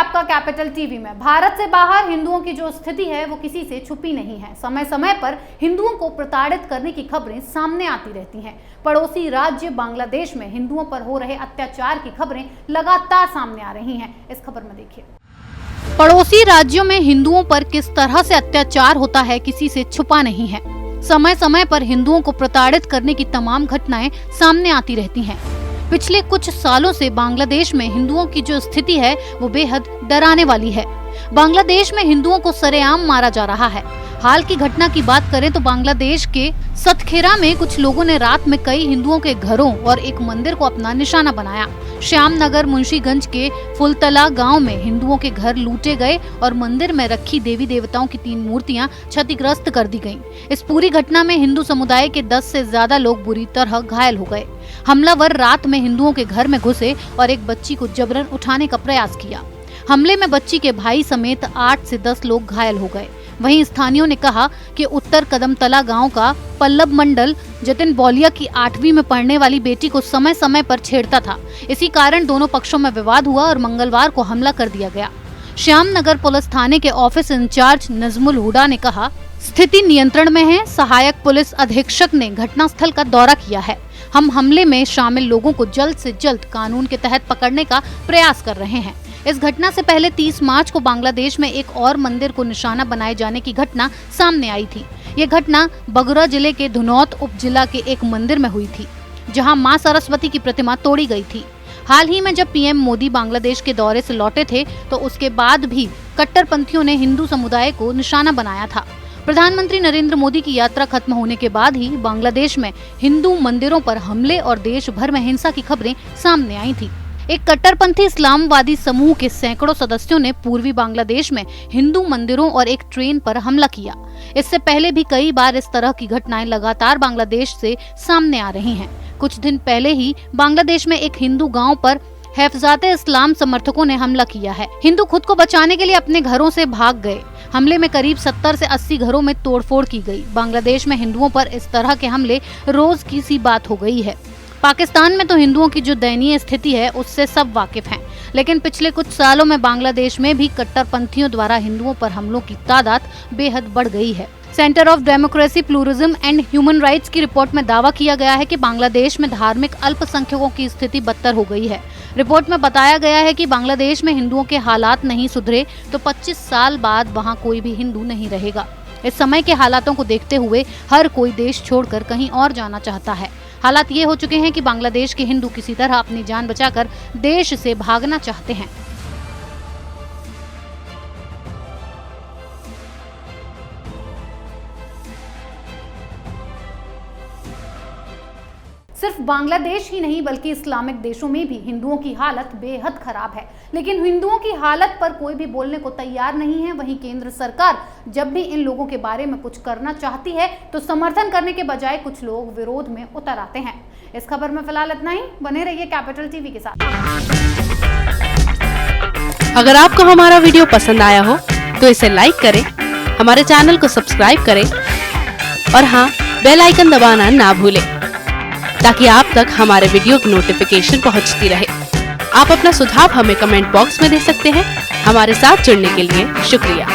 आपका capital TV में। भारत से बाहर हिंदुओं की जो स्थिति है वो किसी से छुपी नहीं है। समय समय पर हिंदुओं को प्रताड़ित करने की खबरें सामने आती रहती हैं। पड़ोसी राज्य बांग्लादेश में हिंदुओं पर हो रहे अत्याचार की खबरें लगातार सामने आ रही हैं। इस खबर में देखिए, पड़ोसी राज्यों में हिंदुओं पर किस तरह से अत्याचार होता है किसी से छुपा नहीं है। समय समय पर हिंदुओं को प्रताड़ित करने की तमाम घटनाएं सामने आती रहती हैं। पिछले कुछ सालों से बांग्लादेश में हिंदुओं की जो स्थिति है वो बेहद डराने वाली है। बांग्लादेश में हिंदुओं को सरेआम मारा जा रहा है। हाल की घटना की बात करें तो बांग्लादेश के सतखेरा में कुछ लोगों ने रात में कई हिंदुओं के घरों और एक मंदिर को अपना निशाना बनाया। श्यामनगर मुंशीगंज के फुलतला गांव में हिंदुओं के घर लूटे गए और मंदिर में रखी देवी देवताओं की 3 मूर्तियां क्षतिग्रस्त कर दी गईं। इस पूरी घटना में हिंदू समुदाय के 10 से ज्यादा लोग बुरी तरह घायल हो गए। हमलावर रात में हिंदुओं के घर में घुसे और एक बच्ची को जबरन उठाने का प्रयास किया। हमले में बच्ची के भाई समेत 8 से 10 लोग घायल हो गए। वहीं स्थानियों ने कहा कि उत्तर कदमतला गांव का पल्लव मंडल जतिन बौलिया की 8वीं में पढ़ने वाली बेटी को समय समय पर छेड़ता था। इसी कारण दोनों पक्षों में विवाद हुआ और मंगलवार को हमला कर दिया गया। श्यामनगर पुलिस थाने के ऑफिस इंचार्ज नजमुल हुडा ने कहा, स्थिति नियंत्रण में है। सहायक पुलिस अधीक्षक ने घटनास्थल का दौरा किया है। हम हमले में शामिल लोगों को जल्द से जल्द कानून के तहत पकड़ने का प्रयास कर रहे हैं। इस घटना से पहले 30 मार्च को बांग्लादेश में एक और मंदिर को निशाना बनाए जाने की घटना सामने आई थी। ये घटना बगुरा जिले के धुनौत उप जिला के एक मंदिर में हुई थी, जहां मां सरस्वती की प्रतिमा तोड़ी गई थी। हाल ही में जब पीएम मोदी बांग्लादेश के दौरे से लौटे थे तो उसके बाद भी कट्टरपंथियों ने हिंदू समुदाय को निशाना बनाया था। प्रधानमंत्री नरेंद्र मोदी की यात्रा खत्म होने के बाद ही बांग्लादेश में हिंदू मंदिरों पर हमले और देश भर में हिंसा की खबरें सामने आई थी। एक कट्टरपंथी इस्लामवादी समूह के सैकड़ों सदस्यों ने पूर्वी बांग्लादेश में हिंदू मंदिरों और एक ट्रेन पर हमला किया। इससे पहले भी कई बार इस तरह की घटनाएं लगातार बांग्लादेश से सामने आ रही हैं। कुछ दिन पहले ही बांग्लादेश में एक हिंदू गांव पर हिफ़ाज़ते इस्लाम समर्थकों ने हमला किया है। हिंदू खुद को बचाने के लिए अपने घरों से भाग गए। हमले में करीब 70 से 80 घरों में तोड़फोड़ की गई। बांग्लादेश में हिंदुओं पर इस तरह के हमले रोज की सी बात हो गई है। पाकिस्तान में तो हिंदुओं की जो दयनीय स्थिति है उससे सब वाकिफ हैं, लेकिन पिछले कुछ सालों में बांग्लादेश में भी कट्टरपंथियों द्वारा हिंदुओं पर हमलों की तादाद बेहद बढ़ गई है। Centre of democracy, pluralism and human rights की रिपोर्ट में दावा किया गया है कि बांग्लादेश में धार्मिक अल्पसंख्यकों की स्थिति बदतर हो गई है। रिपोर्ट में बताया गया है कि बांग्लादेश में हिंदुओं के हालात नहीं सुधरे तो 25 साल बाद वहाँ कोई भी हिंदू नहीं रहेगा। इस समय के हालातों को देखते हुए हर कोई देश छोड़कर कहीं और जाना चाहता है। हालात ये हो चुके हैं कि बांग्लादेश के हिंदू किसी तरह अपनी जान बचाकर देश से भागना चाहते हैं। सिर्फ बांग्लादेश ही नहीं बल्कि इस्लामिक देशों में भी हिंदुओं की हालत बेहद खराब है, लेकिन हिंदुओं की हालत पर कोई भी बोलने को तैयार नहीं है। वहीं केंद्र सरकार जब भी इन लोगों के बारे में कुछ करना चाहती है तो समर्थन करने के बजाय कुछ लोग विरोध में उतर आते हैं। इस खबर में फिलहाल इतना ही। बने रहिए कैपिटल टीवी के साथ। अगर आपको हमारा वीडियो पसंद आया हो तो इसे लाइक करें, हमारे चैनल को सब्सक्राइब करें और हाँ, बेल आइकन दबाना ना भूलें ताकि आप तक हमारे वीडियो की नोटिफिकेशन पहुंचती रहे। आप अपना सुझाव हमें कमेंट बॉक्स में दे सकते हैं। हमारे साथ जुड़ने के लिए शुक्रिया।